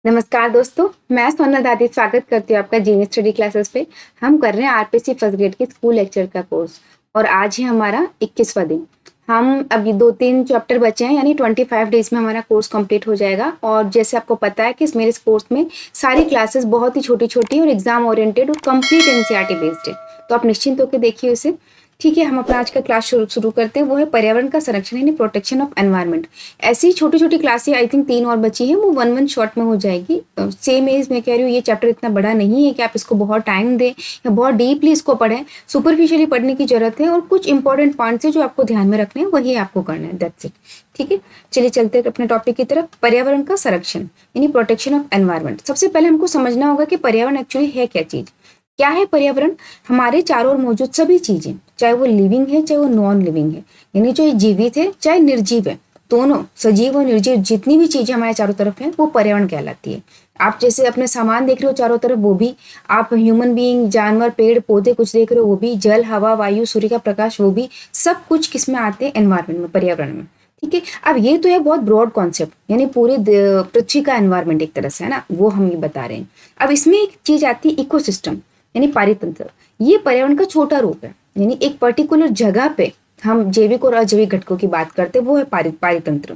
नमस्कार दोस्तों, मैं सोनल दादी स्वागत करती हूँ आपका जीनियस स्टडी क्लासेस पे। हम कर रहे हैं आरपीसी फर्स्ट ग्रेड की स्कूल लेक्चर का कोर्स और आज है हमारा 21वां दिन। हम अभी 2-3 चैप्टर बचे हैं, यानी 25 डेज में हमारा कोर्स कंप्लीट हो जाएगा। और जैसे आपको पता है कि मेरे इस कोर्स में सारी क्लासेस बहुत ही छोटी-छोटी और एग्जाम ओरिएंटेड और कंप्लीट एनसीईआरटी बेस्ड है, तो आप निश्चिंत होकर देखिए उसे। ठीक है, हम अपना आज का क्लास शुरू करते हैं। वो है पर्यावरण का संरक्षण यानी प्रोटेक्शन ऑफ एनवायरनमेंट। ऐसी छोटी छोटी क्लासें आई थिंक 3 और बची है, वो वन शॉर्ट में हो जाएगी। सेम एज मैं कह रही हूँ, ये चैप्टर इतना बड़ा नहीं है कि आप इसको बहुत टाइम दें या बहुत डीपली इसको पढ़ें। सुपरफिशियली पढ़ने की जरूरत है और कुछ इंपॉर्टेंट पॉइंट्स है जो आपको ध्यान में रखने हैं, वही आपको करना है। That's it. ठीक है, चलिए चलते हैं अपने टॉपिक की तरफ। पर्यावरण का संरक्षण यानी प्रोटेक्शन ऑफ एनवायरनमेंट। सबसे पहले हमको समझना होगा कि पर्यावरण एक्चुअली है क्या चीज। क्या है पर्यावरण? हमारे चारों ओर मौजूद सभी चीजें, चाहे वो लिविंग है चाहे वो नॉन लिविंग है, यानी जो जीवित है चाहे निर्जीव है, दोनों सजीव और निर्जीव जितनी भी चीजें हमारे चारों तरफ हैं वो पर्यावरण कहलाती है। आप जैसे अपने सामान देख रहे हो चारों तरफ, वो भी आप ह्यूमन बीइंग, जानवर, पेड़ पौधे कुछ देख रहे हो, वो भी जल, हवा, वायु, सूर्य का प्रकाश, वो भी सब कुछ किस में आते हैं? एनवायरनमेंट में, पर्यावरण में। ठीक है, अब ये तो है बहुत ब्रॉड कॉन्सेप्ट, यानी पूरे पृथ्वी का एनवायरनमेंट एक तरह से है ना, वो हम ये बता रहे हैं। अब इसमें एक चीज आती है इकोसिस्टम यानी पारितंत्र। ये पर्यावरण का छोटा रूप है, यानी एक पर्टिकुलर जगह पे हम जैविक और अजैविक घटकों की बात करते हैं, वो है पारितंत्र।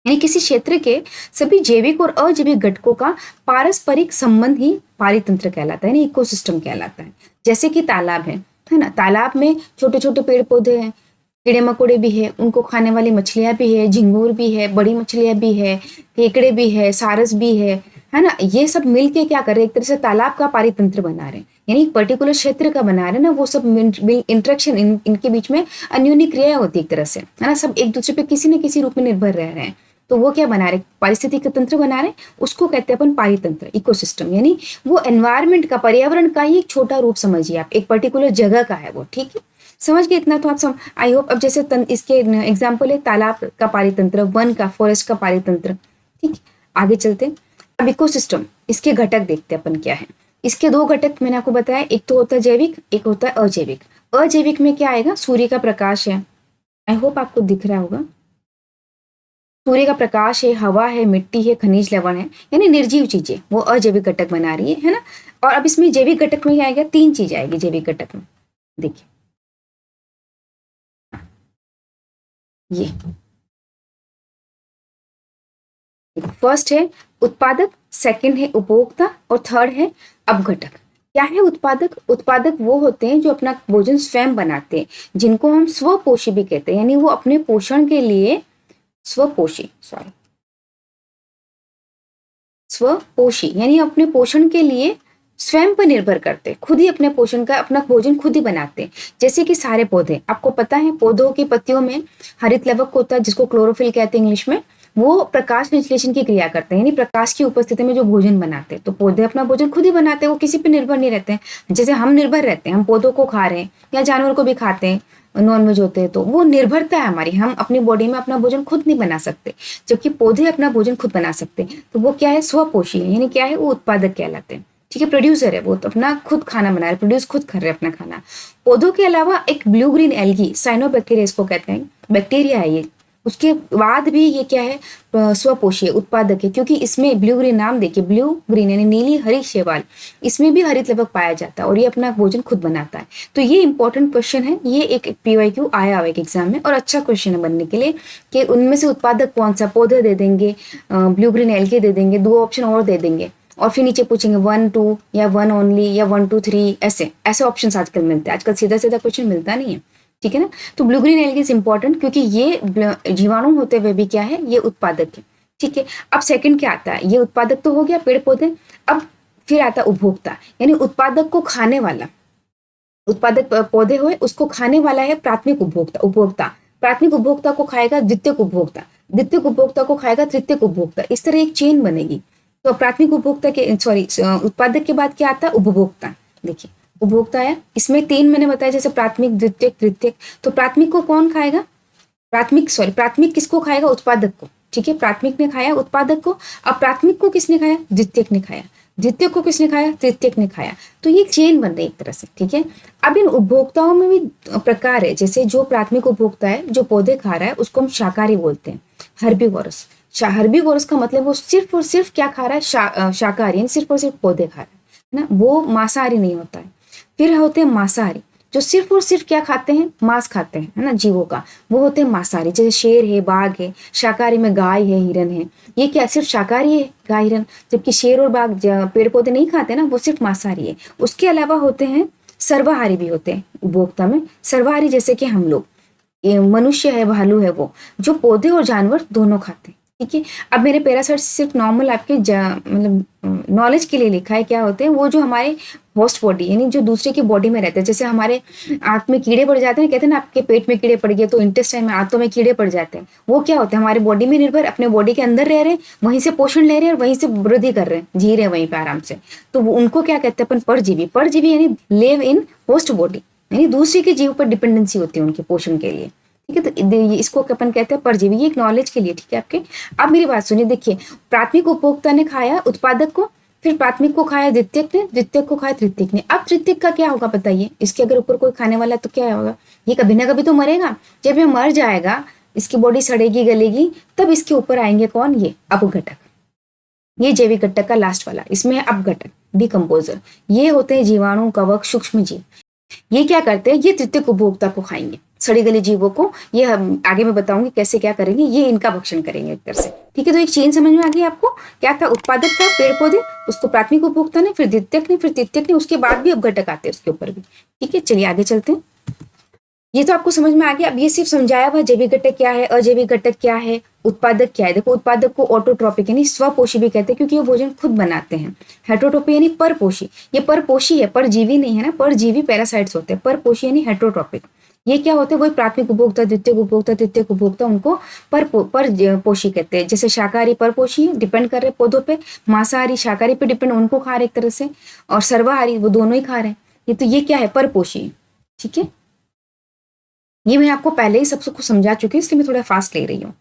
यानी किसी क्षेत्र के सभी जैविक और अजैविक घटकों का पारस्परिक संबंध ही पारितंत्र कहलाता है, यानी इकोसिस्टम कहलाता है। जैसे कि तालाब है ना, तालाब में छोटे छोटे पेड़ पौधे हैं, कीड़े मकोड़े भी है, उनको खाने वाली मछलियां भी है, झिंगूर भी है, बड़ी मछलियां भी है, केकड़े भी है, सारस भी है ना। ये सब मिलके क्या कर रहे हैं? एक तरह से तालाब का पारितंत्र बना रहे हैं, यानी एक पर्टिकुलर क्षेत्र का बना रहे हैं ना। वो सब इंटरेक्शन इनके बीच में अन्योन्य क्रिया होती है एक तरह से, है ना। सब एक दूसरे पे किसी न किसी रूप में निर्भर रह रहे हैं, तो वो क्या बना रहे? पारिस्थितिक तंत्र बना रहे हैं। उसको कहते हैं अपन पारितंत्र, इकोसिस्टम। यानी वो एनवायरमेंट का, पर्यावरण का ही एक छोटा रूप समझिए आप, एक पर्टिकुलर जगह का है वो। ठीक है, समझ गए इतना तो आप आई होप। अब जैसे इसके एग्जाम्पल है तालाब का पारितंत्र, वन का, फॉरेस्ट का पारितंत्र। ठीक है, आगे चलते हैं। अब इकोसिस्टम, इसके घटक देखते हैं अपन क्या है। इसके 2 घटक मैंने आपको बताया, एक तो होता है जैविक, एक होता है अजैविक। अजैविक में क्या आएगा? सूर्य का प्रकाश है, आई होप आपको दिख रहा होगा। सूर्य का प्रकाश है, हवा है, मिट्टी है, खनिज लवण है, यानी निर्जीव चीजें वो अजैविक घटक बना रही है ना। और अब इसमें जैविक घटक में क्या आएगा? 3 चीज आएगी जैविक घटक में, देखिए ये। फर्स्ट है उत्पादक, सेकंड है उपभोक्ता और थर्ड है अपघटक। क्या है उत्पादक? उत्पादक वो होते हैं जो अपना भोजन स्वयं बनाते हैं, जिनको हम स्वपोषी भी कहते हैं, यानी वो अपने पोषण के लिए स्वपोषी यानी अपने पोषण के लिए स्वयं पर निर्भर करते, खुद ही अपने पोषण का, अपना भोजन खुद ही बनाते हैं। जैसे कि सारे पौधे, आपको पता है पौधों की पत्तियों में हरित लवक होता है, जिसको क्लोरोफिल कहते हैं इंग्लिश में। वो प्रकाश संश्लेषण की क्रिया करते हैं, यानी प्रकाश की उपस्थिति में जो भोजन बनाते हैं। तो पौधे अपना भोजन खुद ही बनाते हैं, वो किसी पे निर्भर नहीं रहते हैं। जैसे हम निर्भर रहते हैं, हम पौधों को खा रहे हैं या जानवर को भी खाते हैं, नॉनवेज होते हैं, तो वो निर्भरता है हमारी। हम अपनी बॉडी में अपना भोजन खुद नहीं बना सकते, जबकि पौधे अपना भोजन खुद बना सकते हैं। तो वो क्या है? स्वपोषी है, यानी क्या है? वो उत्पादक कहलाते हैं। ठीक है, प्रोड्यूसर है, वो तो अपना खुद खाना बना रहे, प्रोड्यूस खुद कर रहे हैं अपना खाना। पौधों के अलावा एक ब्लू ग्रीन एल्गी, साइनोबैक्टीरिया इसको कहते हैं, बैक्टीरिया है ये। उसके बाद भी ये क्या है? स्वपोषी है, उत्पादक है, क्योंकि इसमें ब्लू ग्रीन, नाम देखिए ब्लू ग्रीन यानी नीली हरी शैवाल, इसमें भी हरित लवक पाया जाता है और ये अपना भोजन खुद बनाता है। तो ये इंपॉर्टेंट क्वेश्चन है, ये एक PYQ आया हुआ एक एग्जाम में और अच्छा क्वेश्चन है बनने के लिए कि उनमें से उत्पादक कौन सा। पौधे दे देंगे, ब्लू ग्रीन एल्गी दे देंगे, 2 ऑप्शन और दे देंगे और फिर नीचे पूछेंगे 1 2 या 1 ओनली या 1 2 3, ऐसे ऐसे ऑप्शन आजकल मिलते हैं। आजकल सीधा सीधा क्वेश्चन मिलता नहीं है। ठीक है ना, तो blue green algae is important क्योंकि ये जीवाणु होते हुए भी क्या है? ये उत्पादक है। ठीक है, अब सेकंड क्या आता है? ये उत्पादक तो हो गया पेड़ पौधे। अब फिर आता है उपभोक्ता, यानी उत्पादक को खाने वाला। उत्पादक पौधे हुए, उसको खाने वाला है प्राथमिक उपभोक्ता। प्राथमिक उपभोक्ता को खाएगा द्वितीयक उपभोक्ता, द्वितीयक उपभोक्ता को खाएगा तृतीयक उपभोक्ता। इस तरह एक चेन बनेगी। तो प्राथमिक उपभोक्ता के उत्पादक के बाद क्या आता है? उपभोक्ता। देखिए उपभोक्ता है, इसमें 3 मैंने बताया, जैसे प्राथमिक, द्वितीयक, तृतीयक। तो प्राथमिक को कौन खाएगा? प्राथमिक किसको खाएगा? उत्पादक को। ठीक है, प्राथमिक ने खाया उत्पादक को। अब प्राथमिक को किसने खाया? द्वितीयक ने खाया। द्वितीयक को किसने खाया? तृतीयक ने खाया। तो ये चेन बन रही है एक तरह से। ठीक है, अब इन उपभोक्ताओं में भी प्रकार है, जैसे जो प्राथमिक उपभोक्ता है, जो पौधे खा रहा है, उसको हम शाकाहारी बोलते हैं, हर्बीवोरस। हर्बीवोरस का मतलब वो सिर्फ और सिर्फ क्या खा रहा है, शाकाहारी, यानी सिर्फ और सिर्फ पौधे खा रहा है ना, वो मांसाहारी नहीं होता है। फिर होते हैं मांसाहारी, जो सिर्फ और सिर्फ क्या खाते हैं, मांस खाते हैं, है ना, जीवों का, वो होते हैं मांसाहारी। जैसे शेर है, बाघ है, शाकाहारी में गाय है, हिरन है, ये क्या सिर्फ शाकाहारी है गाय हिरन, जबकि शेर और बाघ पेड़ पौधे नहीं खाते ना, वो सिर्फ मांसाहारी है। उसके अलावा होते हैं सर्वाहारी भी होते हैं उपभोक्ता में। सर्वाहारी जैसे कि हम लोग, ये मनुष्य है, भालू है, वो जो पौधे और जानवर दोनों खाते हैं। ठीक है, अब मेरे पैरासाइट सिर्फ नॉर्मल आपके मतलब नॉलेज के लिए लिखा है। क्या होते हैं वो, जो हमारे होस्ट बॉडी यानी जो दूसरे की बॉडी में रहते हैं, जैसे हमारे आंत में कीड़े पड़ जाते हैं, कहते हैं ना आपके पेट में कीड़े पड़ गए तो इंटेस्टाइन में, आंतों में कीड़े पड़ जाते हैं, वो क्या होते हैं हमारे बॉडी में निर्भर, अपने बॉडी के अंदर रह रहे हैं, वहीं से पोषण ले रहे हैं और वहीं से वृद्धि कर रहे हैं, जी रहे हैं वहीं पे आराम से। तो उनको क्या कहते हैं अपन, परजीवी। परजीवी यानी लिव इन होस्ट बॉडी, यानी दूसरे के जीव पर डिपेंडेंसी होती है उनके पोषण के लिए। ठीक है, तो इसको अपन कहते हैं परजीवी। ये एक नॉलेज के लिए, ठीक है आपके। अब मेरी बात सुनिए, देखिए, प्राथमिक उपभोक्ता ने खाया उत्पादक को, फिर प्राथमिक को खाया द्वितीयक ने, द्वितीयक को खाया तृतीयक ने। अब तृतीयक का क्या होगा बताइए, इसके अगर ऊपर कोई खाने वाला तो क्या होगा, ये कभी ना कभी तो मरेगा। जब ये मर जाएगा, इसकी बॉडी सड़ेगी गलेगी, तब इसके ऊपर आएंगे कौन, ये अपघटक, ये जैविक घटक का लास्ट वाला, इसमें है अपघटक, डिकम्पोजर। ये होते हैं जीवाणु, कवक, सूक्ष्म जीव। ये क्या करते हैं, ये तृतीयक उपभोक्ता को खाएंगे, सड़ी गली जीवों को। ये हम आगे मैं बताऊंगी कैसे क्या करेंगे, ये इनका भक्षण करेंगे एक तरह से। ठीक है, तो एक चेन समझ में आ गई आपको, क्या था, उत्पादक था पेड़ पौधे, उसको प्राथमिक उपभोक्ता ने, फिर द्वितीयक ने, फिर तृतीयक ने, उसके बाद भी अपघटक आते हैं उसके ऊपर भी। ठीक है, चलिए आगे चलते हैं। ये तो आपको समझ में आ गया। अब ये सिर्फ समझाया हुआ जैविक घटक क्या है, अजैविक घटक क्या है, उत्पादक क्या है। देखो, उत्पादक को ऑटोट्रॉपिक यानी स्वपोषी भी कहते हैं, क्योंकि वो भोजन खुद बनाते हैं। हेटरोट्रोपी यानी परपोषी, ये परपोषी है, परजीवी नहीं है ना, परजीवी पैरासाइट्स होते हैं। परपोषी यानी हेटरोट्रोपिक, ये क्या होते हैं, वही प्राथमिक उपभोक्ता, द्वितीयक उपभोक्ता, तृतीयक उपभोक्ता, उनको परपोषी कहते हैं। जैसे शाकाहारी परपोषी डिपेंड कर रहे पौधों पे, मांसाहारी शाकाहारी पे डिपेंड, उनको खा रहे एक तरह से, और सर्वाहारी वो दोनों ही खा रहे हैं। ये तो ये क्या है, परपोषी। ठीक है, ये मैं आपको पहले ही सबसे कुछ समझा चुकी हूँ, इसलिए मैं थोड़ा फास्ट ले रही हूँ।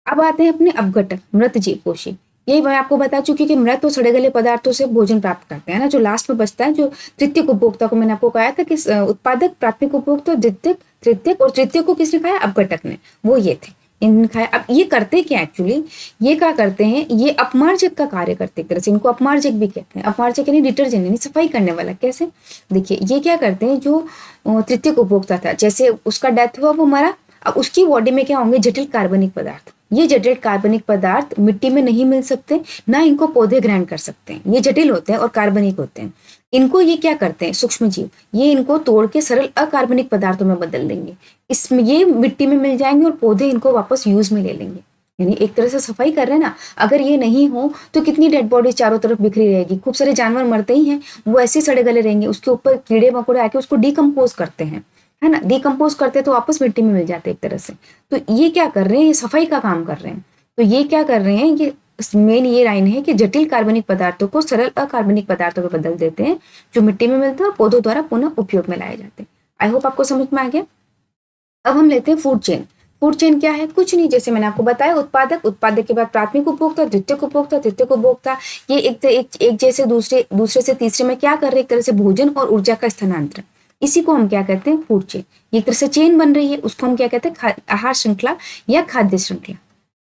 अब आते हैं अपने अपघटक, मृत जीव पोषी। यही मैं आपको बता चुकी कि मृत और सड़े गले पदार्थों से भोजन प्राप्त करते हैं ना, जो लास्ट में बचता है, जो तृतीयक उपभोक्ता को, मैंने आपको कहा था कि उत्पादक, प्राथमिक उपभोक्ता, द्वितीयक, तृतीयक, और तृतीयक को किसने खाया, अपघटक ने, वो ये थे, इन्होंने खाया। अब ये करते क्या एक्चुअली, ये क्या करते हैं, ये अपमार्जक का कार्य करते एक तरह से, इनको अपमार्जक भी कहते हैं। अपमार्जक यानी डिटर्जेंट, यानी सफाई करने वाला। कैसे, देखिए, ये क्या करते हैं, जो तृतीयक उपभोक्ता था, जैसे उसका डेथ हुआ, वो मरा, अब उसकी बॉडी में क्या होंगे, जटिल कार्बनिक पदार्थ। ये जटिल कार्बनिक पदार्थ मिट्टी में नहीं मिल सकते, ना इनको पौधे ग्रहण कर सकते हैं, ये जटिल होते हैं और कार्बनिक होते हैं। इनको ये क्या करते हैं, सूक्ष्म जीव, ये इनको तोड़ के सरल अकार्बनिक पदार्थों में बदल देंगे। इसमें ये मिट्टी में मिल जाएंगे और पौधे इनको वापस यूज में ले लेंगे। यानी एक तरह से सफाई कर रहे हैं ना। अगर ये नहीं हो तो कितनी डेड बॉडी चारों तरफ बिखरी रहेगी, खूब सारे जानवर मरते ही हैं, वो ऐसे सड़े गले रहेंगे, उसके ऊपर कीड़े मकोड़े आके उसको डिकम्पोज करते हैं, है ना, डिकम्पोज करते तो वापस मिट्टी में मिल जाते एक तरह से। तो ये क्या कर रहे हैं, ये सफाई का काम कर रहे हैं। तो ये क्या कर रहे हैं, ये मेन ये लाइन है कि जटिल कार्बनिक पदार्थों को सरल अकार्बनिक पदार्थों में बदल देते हैं, जो मिट्टी में मिलते हैं और पौधों द्वारा पुनः उपयोग में लाए जाते हैं। आई होप आपको समझ में आ गया। अब हम लेते हैं फूड चेन। फूड चेन क्या है, कुछ नहीं, जैसे मैंने आपको बताया, उत्पादक, उत्पादक के बाद प्राथमिक उपभोक्ता, द्वितीयक उपभोक्ता, तृतीयक उपभोक्ता, ये एक जैसे दूसरे से तीसरे में क्या कर रहे हैं, एक तरह से भोजन और ऊर्जा का स्थानांतरण। इसी को हम क्या कहते हैं, फूड चेन। ये एक तरह से चेन बन रही है, उसको हम क्या कहते हैं, आहार श्रृंखला या खाद्य श्रृंखला।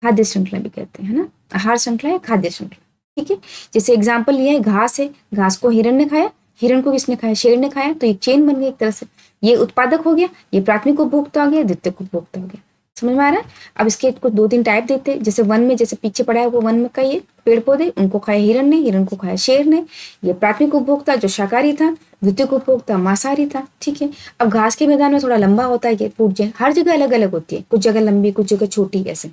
खाद्य श्रृंखला भी कहते हैं, है ना, आहार श्रृंखला या खाद्य श्रृंखला। ठीक है, जैसे एग्जाम्पल लिया है, घास है, घास को हिरन ने खाया, हिरन को किसने खाया, शेर ने खाया, तो एक चेन बन गई एक तरह से। ये उत्पादक हो गया, ये प्राथमिक उपभोक्ता हो गया, द्वितीयक उपभोक्ता हो गया। समझ में आ रहा है। अब इसके कुछ 2-3 टाइप देते हैं, जैसे वन में, जैसे पीछे पड़ा है वो वन में का ये पेड़ पौधे, उनको खाया हिरन ने, हिरन को खाया शेर ने। ये प्राथमिक उपभोक्ता जो शाकाहारी था, द्वितीयक उपभोक्ता मांसाहारी था। ठीक है, अब घास के मैदान में थोड़ा लंबा होता है ये फूड चेन, हर जगह अलग अलग होती है, कुछ जगह लंबी, कुछ जगह छोटी। ऐसे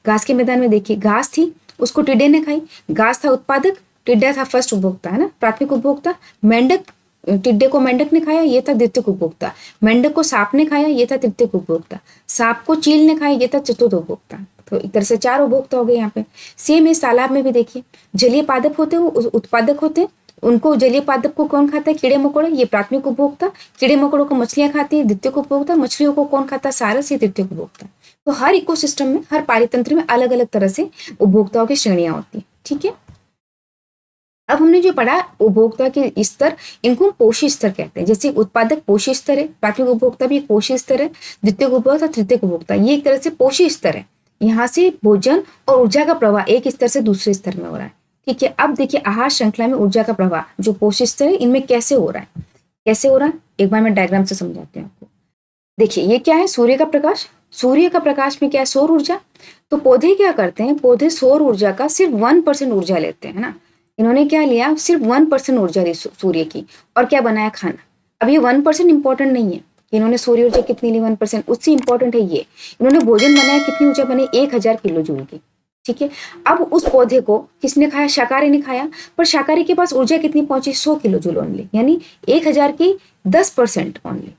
घास के मैदान में देखिए, घास थी, उसको टिड्डे ने खाई, घास था उत्पादक, टिड्डा था फर्स्ट उपभोक्ता, है ना, प्राथमिक उपभोक्ता। मेंढक, टिड्डे को मेंढक ने खाया, ये था द्वितीयक उपभोक्ता। मेंढक को सांप ने खाया, ये था तृतीयक उपभोक्ता। सांप को चील ने खाया, ये था चतुर्थ उपभोक्ता। तो एक तरह से 4 उपभोक्ता हो गए यहाँ पे। सेम इस तालाब में भी देखिए, जलीय पादप होते हैं, वो उत्पादक होते हैं, उनको जलीय पादप को कौन खाता है, कीड़े मकोड़े, ये प्राथमिक उपभोक्ता। कीड़े मकोड़ों को मछलियां खाती है, द्वितीयक उपभोक्ता। मछलियों को कौन खाता है, सारस, ये तृतीयक उपभोक्ता। तो हर इकोसिस्टम में, हर पारितंत्र में अलग अलग तरह से उपभोक्ताओं की श्रेणियां होती है। ठीक है, अब हमने जो पढ़ा उपभोक्ता के स्तर, इनको हम पोषी स्तर कहते हैं। जैसे उत्पादक पोषी स्तर है, प्राथमिक उपभोक्ता भी एक पोषी स्तर है, द्वितीयक उपभोक्ता, तृतीयक उपभोक्ता, ये एक तरह से पोषी स्तर है। यहाँ से भोजन और ऊर्जा का प्रवाह एक स्तर से दूसरे स्तर में हो रहा है। ठीक है, अब देखिए आहार श्रृंखला में ऊर्जा का प्रवाह जो पोषक स्तर है इनमें कैसे हो रहा है, कैसे हो रहा है, एक बार मैं डायग्राम से समझाती हूँ आपको। देखिए ये क्या है, सूर्य का प्रकाश, सूर्य का प्रकाश में क्या है, सौर ऊर्जा। तो पौधे क्या करते हैं, पौधे सौर ऊर्जा का सिर्फ 1% ऊर्जा लेते हैं ना। इन्होंने क्या लिया, सिर्फ 1% ऊर्जा ली सूर्य की, और क्या बनाया, खाना। अब ये 1% इंपॉर्टेंट नहीं है, इन्होंने सूर्य ऊर्जा कितनी ली 1%, उससे इंपॉर्टेंट है ये इन्होंने भोजन बनाया, कितनी ऊर्जा बनी, 1000 किलो जूल की। ठीक है, अब उस पौधे को किसने खाया, शाकाहारी ने खाया, पर शाकाहारी के पास ऊर्जा कितनी पहुंची, 100 किलो जूल ओनली, यानी 1000 की 10% ओनली,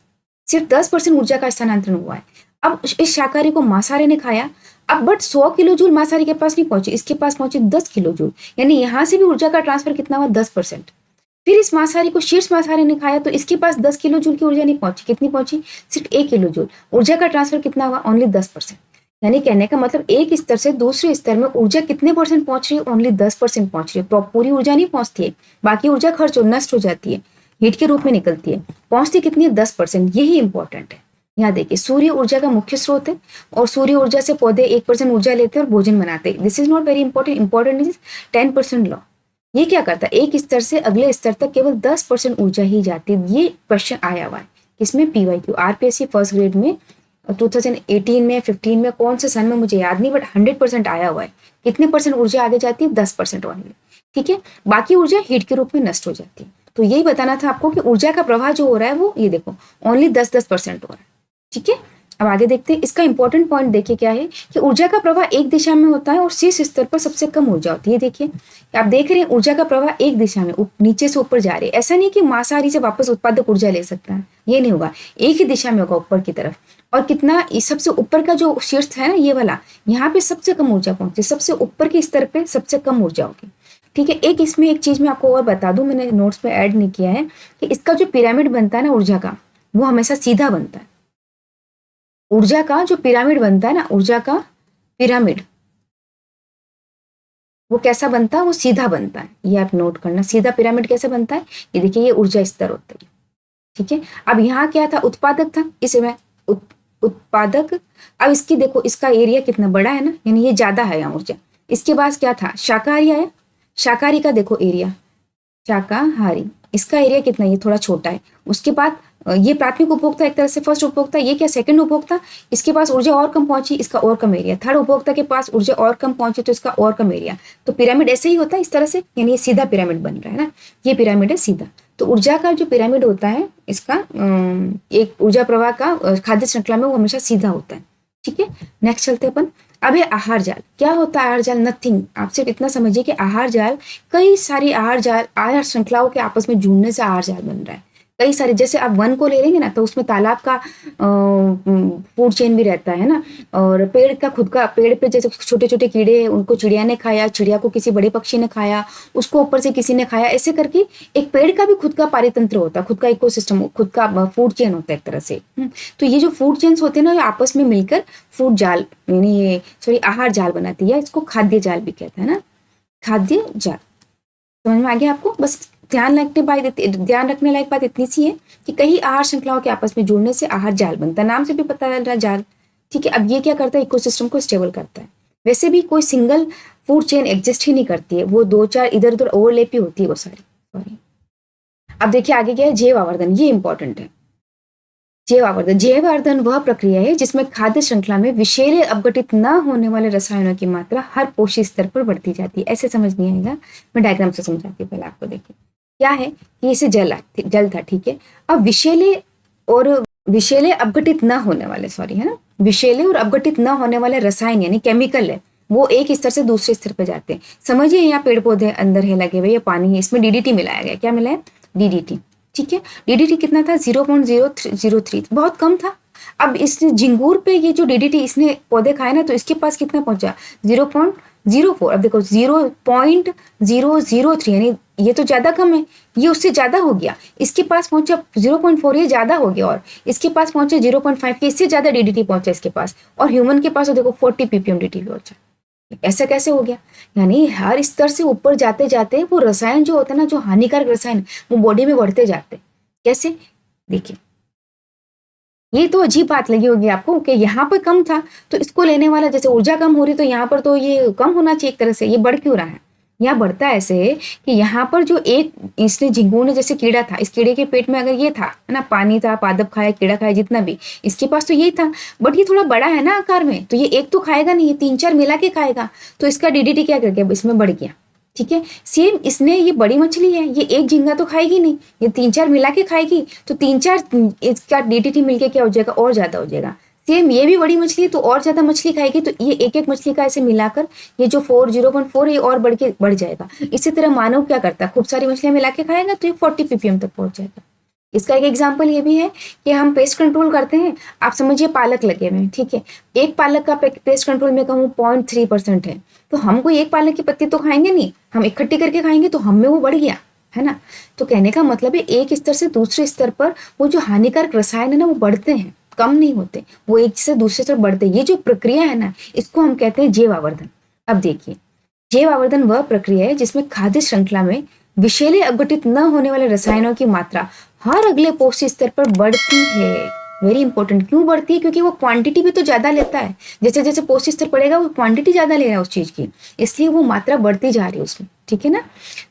सिर्फ 10% ऊर्जा का स्थानांतरण हुआ है। अब इस शाकाहारी को मांसाहारी ने खाया, अब बट 100 किलो जूल मांसाहारी के पास नहीं पहुंची, इसके पास पहुंची 10 किलो जूल, यानी यहां से भी ऊर्जा का ट्रांसफर कितना हुआ, 10%। फिर इस मांसाहारी को शीर्ष मांसाहारी ने खाया तो इसके पास 10 किलो जूल की ऊर्जा नहीं पहुंची, कितनी पहुंची, सिर्फ 1 किलो जूल, ऊर्जा का ट्रांसफर कितना हुआ, ओनली 10%। यानी कहने का मतलब एक स्तर से दूसरे स्तर में ऊर्जा कितने परसेंट पहुंच रही है, ओनली 10% पहुंच रही है, पूरी ऊर्जा नहीं पहुंचती है, बाकी ऊर्जा खर्च हो नष्ट हो जाती है, हीट के रूप में निकलती है, पहुंचती कितनी है, 10%, यही इंपॉर्टेंट है। यहाँ देखिए सूर्य ऊर्जा का मुख्य स्रोत है, और सूर्य ऊर्जा से पौधे 1% ऊर्जा लेते हैं और भोजन बनाते हैं। This is not very important, important is 10% law. ये क्या करता है, एक स्तर से अगले स्तर तक केवल 10% ऊर्जा ही जाती है। ये क्वेश्चन आया हुआ है किसमें, PYQ आरपीएससी फर्स्ट ग्रेड में 2018 में 15 में, कौन से सन में मुझे याद नहीं, बट 100% आया हुआ है। कितने परसेंट ऊर्जा आगे जाती है, 10% ओनली। ठीक है, बाकी ऊर्जा हीट के रूप में नष्ट हो जाती है। तो यही बताना था आपको कि ऊर्जा का प्रवाह जो हो रहा है वो ये देखो ओनली 10% हो रहा है। ठीक है, अब आगे देखते हैं, इसका इंपॉर्टेंट पॉइंट देखिए क्या है कि ऊर्जा का प्रवाह एक दिशा में होता है और शीर्ष स्तर पर सबसे कम ऊर्जा होती है। देखिए आप देख रहे हैं ऊर्जा का प्रवाह एक दिशा में नीचे से ऊपर जा रही है, ऐसा नहीं कि मांसाहारी से वापस उत्पादक ऊर्जा ले सकता है, ये नहीं होगा, एक ही दिशा में होगा ऊपर की तरफ। और कितना, सबसे ऊपर का जो शीर्ष है ना ये वाला, यहाँ पे सबसे कम ऊर्जा पहुंचती है, सबसे ऊपर के स्तर पे सबसे कम ऊर्जा होगी। ठीक है, एक इसमें एक चीज मैं आपको और बता दूं, मैंने नोट्स में ऐड नहीं किया है, कि इसका जो पिरामिड बनता है ना ऊर्जा का, वो हमेशा सीधा बनता है। ऊर्जा का जो पिरामिड बनता है ना, ऊर्जा का पिरामिड, वो कैसा बनता है, वो सीधा बनता है। ये आप नोट करना, सीधा पिरामिड कैसे बनता है, ये देखिए ये ऊर्जा स्तर होता है। ठीक है, अब यहाँ क्या था, उत्पादक था, इसमें उत्पादक। अब इसकी देखो, इसका एरिया कितना बड़ा है ना, यानी ये ज्यादा है यहाँ ऊर्जा। इसके बाद क्या था, शाकाहारी आया, शाकाहारी का देखो एरिया, शाकाहारी, इसका एरिया कितना, ये थोड़ा छोटा है। उसके बाद ये प्राथमिक उपभोक्ता, एक तरह से फर्स्ट उपभोक्ता, ये क्या सेकंड उपभोक्ता, इसके पास ऊर्जा और कम पहुंची, इसका और कम एरिया। थर्ड उपभोक्ता के पास ऊर्जा और कम पहुंची तो इसका और कम एरिया। तो पिरामिड ऐसे ही होता है इस तरह से, यानी ये सीधा पिरामिड बन रहा है ना, ये पिरामिड है सीधा। तो ऊर्जा का जो पिरामिड होता है इसका, एक ऊर्जा प्रवाह का खाद्य श्रृंखला में वो हमेशा सीधा होता है। ठीक है, नेक्स्ट चलते अपन। अब है आहार जाल। क्या होता है आहार जाल, नथिंग, आप सिर्फ इतना समझिए कि आहार जाल, कई सारी आहार जाल, आहार श्रृंखलाओं के आपस में जुड़ने से आहार जाल बन रहा है। कई सारे, जैसे आप वन को ले लेंगे ना, तो उसमें तालाब का फूड चेन भी रहता है ना, और पेड़ का खुद का, पेड़ पे जैसे छोटे छोटे कीड़े हैं, उनको चिड़िया ने खाया, चिड़िया को किसी बड़े पक्षी ने खाया, उसको ऊपर से किसी ने खाया, ऐसे करके एक पेड़ का भी खुद का पारितंत्र होता है, खुद का इकोसिस्टम, खुद का फूड चेन होता है एक तरह से। तो ये जो फूड चेन्स होते हैं ना, ये आपस में मिलकर फूड जाल, यानी ये सॉरी आहार जाल बनाती है, इसको खाद्य जाल भी कहते हैं ना, खाद्य जाल। समझ में आ गया आपको, बस ध्यान रखने लायक बात इतनी सी है कि कई आहार श्रृंखलाओं के आपस में जुड़ने से आहार जाल बनता है, नाम से भी पता चल रहा है जाल। ठीक है, अब ये क्या करता है, इकोसिस्टम को स्टेबल करता है। वैसे भी कोई सिंगल फूड चेन एग्जिस्ट ही नहीं करती है, वो दो चार इधर उधर ओवरलैप ही होती है वो सारी। सॉरी, अब देखिए आगे क्या है, जैव आवर्धन, ये इंपॉर्टेंट है। जैव आवर्धन, जैव आवर्धन वह प्रक्रिया है जिसमें खाद्य श्रृंखला में विषैले अपघटित न होने वाले रसायनों की मात्रा हर पोषी स्तर पर बढ़ती जाती है। ऐसे समझ नहीं आएगा, मैं डायग्राम से समझाती हूँ पहले आपको। देखिए क्या है कि इसे जल था, ठीक है। अब विषैले अपघटित न होने वाले, सॉरी है ना, विषैले और अपघटित न होने वाले रसायन यानी केमिकल है, वो एक स्तर से दूसरे स्तर पर जाते हैं। समझिए यहाँ पेड़ पौधे अंदर है लगे हुए, ये पानी है, इसमें DDT मिलाया गया। क्या मिला है, DDT। ठीक है, DDT कितना था, 0.003, बहुत कम था। अब इस झिंगूर पे ये जो DDT इसने पौधे खाए ना, तो इसके पास कितना पहुंचा, 0.04। अब देखो 0.003, यानी ये तो ज्यादा कम है, ये उससे ज्यादा हो गया। इसके पास पहुंचा 0.4, ये ज्यादा हो गया, और इसके पास पहुंचा 0.5, इससे ज्यादा DDT पहुंचा इसके पास। और ह्यूमन के पास तो देखो 40 ppm DDT पहुंचा। ऐसा कैसे हो गया, यानी हर स्तर से ऊपर जाते जाते वो रसायन जो होता है ना, जो हानिकारक रसायन, वो बॉडी में बढ़ते जाते। कैसे, देखिए ये तो अजीब बात लगी होगी आपको कि यहाँ पर कम था, तो इसको लेने वाला जैसे ऊर्जा कम हो रही, तो यहाँ पर तो ये कम होना चाहिए एक तरह से, ये बढ़ क्यों रहा है? यहाँ बढ़ता ऐसे है कि यहाँ पर जो एक इसने झिंगुर ने जैसे कीड़ा था, इस कीड़े के पेट में अगर ये था, है ना, पानी था, पादप खाया, कीड़ा खाया, जितना भी, इसके पास तो यही था, बट ये थोड़ा बड़ा है ना आकार में, तो ये एक तो खाएगा नहीं, ये 3-4 मिला के खाएगा, तो इसका डीडीटी क्या कर गया, इसमें बढ़ गया। ठीक है, सेम इसने, ये बड़ी मछली है, ये एक झींगा तो खाएगी नहीं, ये 3-4 मिला के खाएगी, तो 3-4 इसका डीडीटी मिलके क्या हो जाएगा, और ज्यादा हो जाएगा। सेम ये भी बड़ी मछली है, तो और ज्यादा मछली खाएगी, तो ये एक एक मछली का ऐसे मिलाकर ये जो 0.4 ये और बढ़ जाएगा। इसी तरह मानव क्या करता है, खूब सारी मछलियां मिला के खाएगा तो ये 40 ppm तक पहुंच जाएगा। इसका एक एग्जाम्पल ये भी है कि हम पेस्ट कंट्रोल करते हैं, आप समझिए पालक लगे हुए हैं, ठीक है, एक पालक का पेस्ट कंट्रोल में कहूँ 0.3% है, तो हम कोई एक पालक की पत्ती तो खाएंगे नहीं, हम इकट्ठी करके खाएंगे, तो हम में वो बढ़ गया, है ना। तो कहने का मतलब है एक स्तर से दूसरे स्तर पर वो जो हानिकारक रसायन है ना, वो बढ़ते हैं, कम नहीं होते, वो एक से दूसरे स्तर बढ़ते हैं। ये जो प्रक्रिया है ना, इसको हम कहते हैं जैव आवर्धन। अब देखिए, जैव आवर्धन वह प्रक्रिया है जिसमें खाद्य श्रृंखला में विषैले अपघटित न होने वाले रसायनों की मात्रा हर अगले पोषी स्तर पर बढ़ती है। वेरी इंपॉर्टेंट, क्यों बढ़ती है? क्योंकि वो क्वांटिटी भी तो ज्यादा लेता है, जैसे जैसे पोषी स्तर बढ़ेगा वो क्वांटिटी ज्यादा ले रहा है उस चीज की, इसलिए वो मात्रा बढ़ती जा रही है उसमें, ठीक है ना।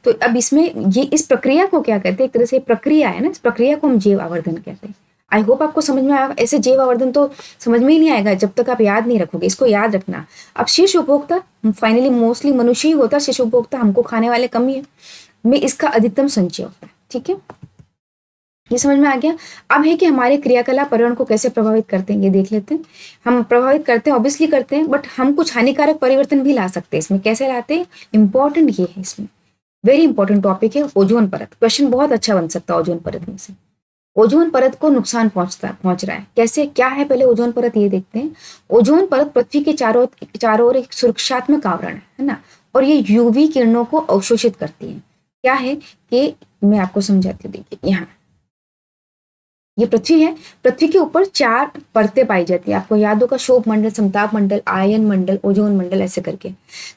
तो अब इसमें ये इस प्रक्रिया को क्या कहते हैं, एक तरह से प्रक्रिया है ना, इस प्रक्रिया को हम जैव आवर्धन कहते हैं। आई होप आपको समझ में आएगा। ऐसे जैव आवर्धन तो समझ में ही नहीं आएगा जब तक आप याद नहीं रखोगे, इसको याद रखना। अब शीर्ष उपभोक्ता फाइनली मोस्टली मनुष्य ही होता है, शीर्ष उपभोक्ता, हमको खाने वाले कम ही है, में इसका अधिकतम संचय होता है, ठीक है, ये समझ में आ गया। अब है कि हमारे क्रियाकलाप पर्यावरण को कैसे प्रभावित करते हैं, ये देख लेते हैं। हम प्रभावित करते हैं, ऑब्वियसली करते हैं, बट हम कुछ हानिकारक परिवर्तन भी ला सकते हैं इसमें। कैसे लाते हैं, इंपॉर्टेंट ये है इसमें, वेरी इंपॉर्टेंट टॉपिक है ओजोन परत। क्वेश्चन बहुत अच्छा बन सकता है ओजोन परत में से। ओजोन परत को नुकसान पहुंच रहा है, कैसे, क्या है, पहले ओजोन परत ये देखते हैं। ओजोन परत पृथ्वी के चारों ओर एक सुरक्षात्मक आवरण है ना, और ये यूवी किरणों को अवशोषित करती है। क्या है कि मैं आपको समझाती हूँ, देखिए यहाँ ये पृथ्वी है, पृथ्वी के ऊपर 4 परतें पाई जाती है, आपको याद होगा, शोभ मंडल, समताप मंडल, आयन मंडल, ओजोन मंडल, ऐसे करके।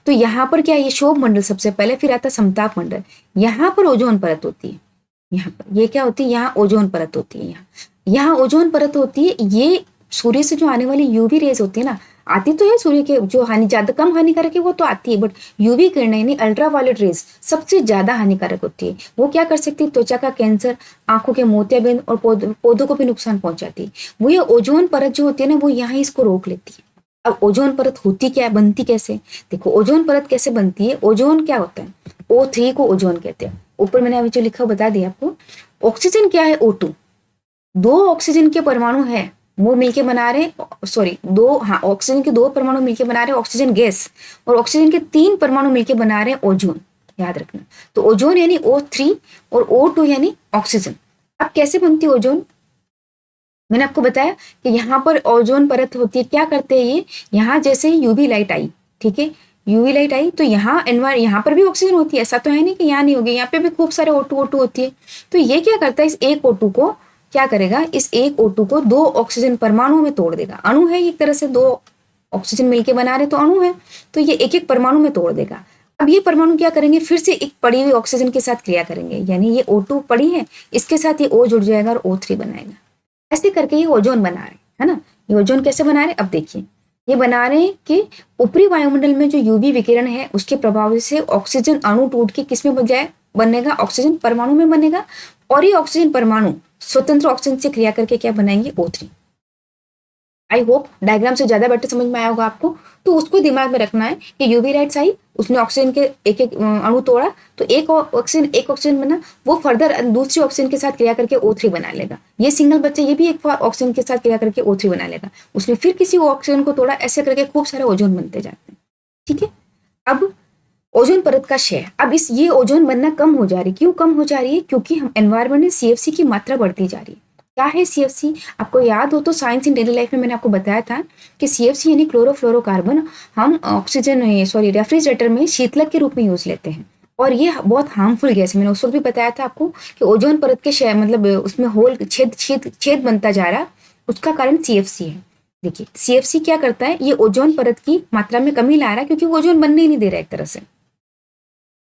तो यहाँ पर क्या है, ये शोभ मंडल सबसे पहले, फिर आता समताप मंडल, यहाँ पर ओजोन परत होती है। यहाँ पर ये क्या होती है, यहाँ ओजोन परत होती है, यहाँ ओजोन परत होती है। ये सूर्य से जो आने वाली यूवी रेज होती है ना, आती तो है सूर्य के, जो ज्यादा कम हानिकारक है वो तो आती है, बट यूवी किरणें यानी अल्ट्रावायलेट रेज सबसे ज्यादा हानिकारक होती है। वो क्या कर सकती है, त्वचा का कैंसर, आंखों के मोतियाबिंद और पौधों को भी नुकसान पहुंचाती है। वो ये ओजोन परत जो होती है ना, वो यहाँ इसको रोक लेती है। अब ओजोन परत होती क्या है, बनती कैसे, देखो ओजोन परत कैसे बनती है। ओजोन क्या होता है, O3 को ओजोन कहते हैं। ऊपर मैंने अभी जो लिखा बता दिया आपको। ऑक्सीजन क्या है, O2, 2 ऑक्सीजन के परमाणु है, वो मिलके बना रहे, सॉरी, ऑक्सीजन के 2 परमाणु मिलके बना रहे ऑक्सीजन गैस, और ऑक्सीजन के 3 परमाणु मिलके बना रहे ओजोन, याद रखना। तो ओजोन यानी O3 और O2 यानी ऑक्सीजन। अब कैसे बनती है ओजोन, मैंने आपको बताया कि यहाँ पर ओजोन परत होती है। क्या करते हैं ये, यहाँ जैसे यूवी लाइट आई, ठीक है, यूवी लाइट आई, तो यहाँ पर भी ऑक्सीजन होती है, ऐसा तो है नहीं कि यहाँ नहीं होगी, यहाँ पे भी खूब सारे O2 होती है। तो ये क्या करता है, इस एक O2 को क्या करेगा, इस एक O2 को 2 ऑक्सीजन परमाणु में तोड़ देगा। अणु है एक तरह से, 2 ऑक्सीजन मिलके बना रहे तो अणु है, तो ये एक एक परमाणु में तोड़ देगा। अब ये परमाणु क्या करेंगे, फिर से एक पड़ी हुई ऑक्सीजन के साथ क्रिया करेंगे, यानी ये O2 पड़ी है, इसके साथ ये O जुड़ जाएगा और O3 बनाएगा। ऐसे करके ये ओजोन बना रहे है ना। ये ओजोन कैसे बना रहे, अब देखिए, ये बना रहे हैं कि ऊपरी वायुमंडल में जो यूवी विकिरण है उसके प्रभाव से ऑक्सीजन अणु टूट के किस में बनेगा, ऑक्सीजन परमाणु में बनेगा, और ये ऑक्सीजन परमाणु स्वतंत्र ऑक्सीजन से क्रिया करके क्या बनाएंगे, O3। आई होप डायग्राम से ज्यादा बेटर समझ में आया होगा आपको। तो उसको दिमाग में रखना है कि यूवी लाइट्स आई, उसने ऑक्सीजन के एक एक अणु तोड़ा, तो एक ऑक्सीजन बना, वो फर्दर दूसरी ऑक्सीजन के साथ क्रिया करके O3 बना लेगा। ये सिंगल बच्चा ये भी एक ऑक्सीजन के साथ क्रिया करके O3 बना लेगा, उसने फिर किसी ऑक्सीजन को तोड़ा, ऐसे करके खूब सारे ओजोन बनते जाते हैं, ठीक है। अब ओजोन परत का क्षय, अब ये ओजोन बनना कम हो जा रही, क्यों कम हो जा रही है, क्योंकि हम एनवायरमेंट में CFC की मात्रा बढ़ती जा रही है। क्या है CFC, आपको याद हो तो साइंस इन डेली लाइफ में मैंने आपको बताया था कि CFC यानी क्लोरोफ्लोरोकार्बन हम रेफ्रिजरेटर में शीतलक के रूप में यूज लेते हैं, और ये बहुत हार्मफुल गैस है। मैंने उस वक्त भी बताया था आपको कि ओजोन परत के क्षय मतलब उसमें होल छेद बनता जा रहा, उसका कारण CFC है। देखिए CFC क्या करता है, ये ओजोन परत की मात्रा में कमी ला रहा है, क्योंकि ओजोन बनने ही नहीं दे रहा एक तरह से।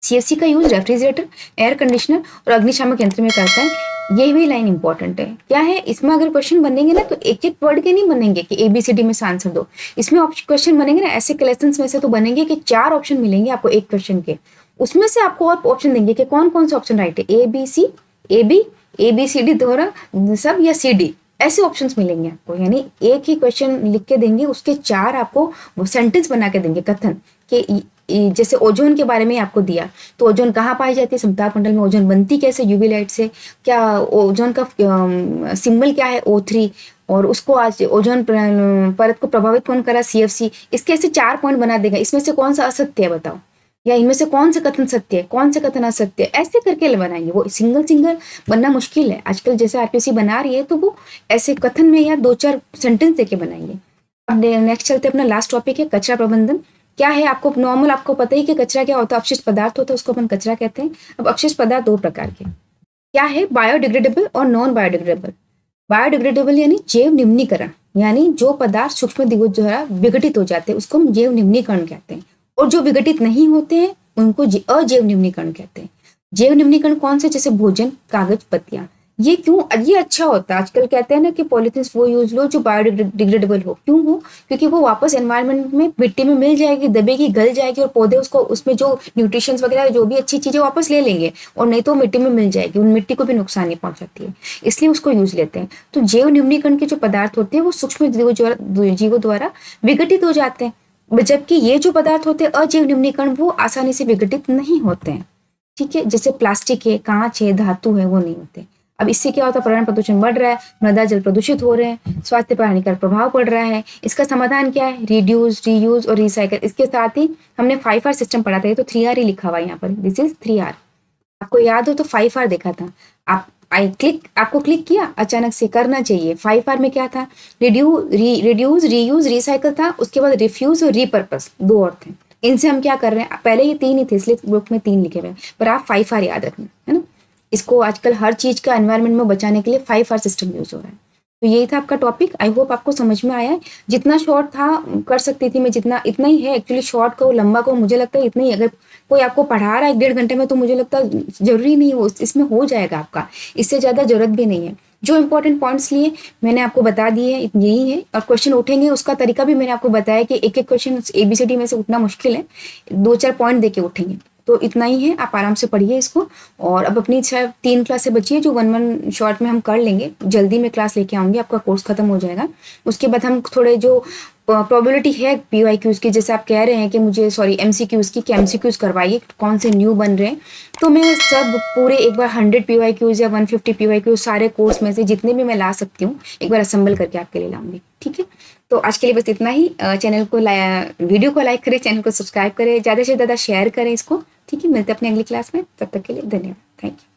CFC का यूज रेफ्रिजरेटर, एयर कंडीशनर और अग्निशामक यंत्र में करता है। ये भी लाइन इंपॉर्टेंट है। क्या है इसमें, अगर क्वेश्चन बनेंगे ना तो एक एक वर्ड के नहीं बनेंगे कि ABCD में से आंसर दो। इसमें क्वेश्चन बनेंगे ना ऐसे क्वेश्चंस में से तो बनेंगे कि 4 ऑप्शन मिलेंगे आपको एक क्वेश्चन के, उसमें से आपको और ऑप्शन देंगे कि कौन कौन सा ऑप्शन राइट है, ABC, AB, ABCD दोहरा सब या CD, ऐसे ऑप्शंस मिलेंगे आपको। यानी एक ही क्वेश्चन लिख के देंगे, उसके 4 आपको वो सेंटेंस बना के देंगे, कथन कि जैसे ओजोन के बारे में आपको दिया, तो ओजोन कहाँ पाई जाती है, समताप मंडल में। ओजोन बनती कैसे, यूवी लाइट से। क्या ओजोन का सिंबल क्या है, O3, और उसको आज ओजोन परत को प्रभावित कौन करा, CFC। इसके ऐसे 4 पॉइंट बना देगा, इसमें से कौन सा असत्य है बताओ, या इनमें से कौन सा कथन सत्य है, कौन सा कथन असत्य है, ऐसे करके बनाएंगे। वो सिंगल सिंगल बनना मुश्किल है आजकल, जैसे RPC बना रही है तो वो ऐसे कथन में या 2-4 सेंटेंस देके बनाएंगे। अब नेक्स्ट चलते अपना लास्ट टॉपिक है कचरा प्रबंधन। क्या है आपको नॉर्मल, आपको पता ही कि कचरा क्या होता है, अपशिष्ट पदार्थ होता है, उसको अपन कचरा कहते हैं। अब अपशिष्ट पदार्थ 2 प्रकार के क्या है, बायोडिग्रेडेबल और नॉन बायोडिग्रेडेबल। बायोडिग्रेडेबल यानी जैव निम्नीकरण, यानी जो पदार्थ सूक्ष्म जीवों द्वारा विघटित हो जाते हैं उसको हम जैव निम्नीकरण कहते हैं, और जो विघटित नहीं होते हैं उनको अजैव निम्नीकरण कहते हैं। जैव निम्नीकरण कौन से, जैसे भोजन, कागज, पत्तियां। ये क्यों ये अच्छा होता है, आजकल कहते हैं ना कि पॉलिथीन वो यूज लो जो बायोडिग्रेडेबल हो। क्यों हो, क्योंकि वो वापस एनवायरनमेंट में मिट्टी में मिल जाएगी, दबेगी, गल जाएगी, और पौधे उसको उसमें जो न्यूट्रिशंस वगैरह जो भी अच्छी चीजें वापस ले लेंगे, और नहीं तो मिट्टी में मिल जाएगी, उन मिट्टी को भी नुकसान नहीं पहुंचाती है, इसलिए उसको यूज लेते हैं। तो जैव निम्नीकरण के जो पदार्थ होते हैं वो सूक्ष्म जीवों द्वारा विघटित हो जाते हैं, जबकि ये जो पदार्थ होते हैं अजैव निम्नीकरण, वो आसानी से विघटित नहीं होते हैं। ठीक है, जैसे प्लास्टिक है, कांच है, धातु है, वो नहीं होते। अब इससे क्या होता है, पर्यावरण प्रदूषण बढ़ रहा है, मृदा जल प्रदूषित हो रहे हैं, स्वास्थ्य पर हानिकारक प्रभाव पड़ रहा है। इसका समाधान क्या है, रिड्यूस, रीयूज और रिसाइकल। इसके साथ ही हमने 5R सिस्टम पढ़ा था, तो 3R ही लिखा हुआ है यहाँ पर, दिस इज 3R। आपको याद हो तो 5R देखा था आप, आपको क्लिक किया अचानक से, करना चाहिए। 5R में क्या था, रिड्यूस, रीयूज, रिसाइकल था, उसके बाद रिफ्यूज और रीपर्पस, 2 और थे। इनसे हम क्या कर रहे हैं, पहले ये 3 ही थे इसलिए बुक में 3 लिखे हुए, पर आप 5R याद रखना है ना। इसको आजकल हर चीज का एनवायरनमेंट में बचाने के लिए 5R सिस्टम यूज हो रहा है। तो यही था आपका टॉपिक, आई होप आपको समझ में आया है। जितना शॉर्ट था कर सकती थी मैं, जितना इतना ही है एक्चुअली। शॉर्ट को लंबा को मुझे लगता है इतना ही, अगर कोई आपको पढ़ा रहा है 1-1.5 घंटे में तो मुझे लगता है जरूरी नहीं हो, इसमें हो जाएगा आपका, इससे ज्यादा जरूरत भी नहीं है। जो इंपॉर्टेंट पॉइंट्स लिए मैंने आपको बता दिए हैं, यही है। और क्वेश्चन उठेंगे उसका तरीका भी मैंने आपको बताया कि एक एक क्वेश्चन ABCD में से उठना मुश्किल है, 2-4 पॉइंट देके उठेंगे। तो इतना ही है, आप आराम से पढ़िए इसको। और अब अपनी 3 क्लासें बची है जो 1-1 शॉर्ट में हम कर लेंगे, जल्दी में क्लास लेके आऊंगी, आपका कोर्स खत्म हो जाएगा। उसके बाद हम थोड़े जो प्रोबेबिलिटी है PYQs की, जैसे आप कह रहे हैं कि मुझे MCQs की, कि MCQs करवाइए, कौन से न्यू बन रहे हैं, तो मैं सब पूरे एक बार 100 PYQs या 150 PYQs सारे कोर्स में से जितने भी मैं ला सकती हूँ एक बार असेंबल करके आपके लिए लाऊंगी। ठीक है, तो आज के लिए बस इतना ही। चैनल को वीडियो को लाइक करें, चैनल को सब्सक्राइब करें, ज़्यादा से ज़्यादा शेयर करें इसको। ठीक है, मिलते हैं अपनी अगली क्लास में, तब तक के लिए धन्यवाद, थैंक यू।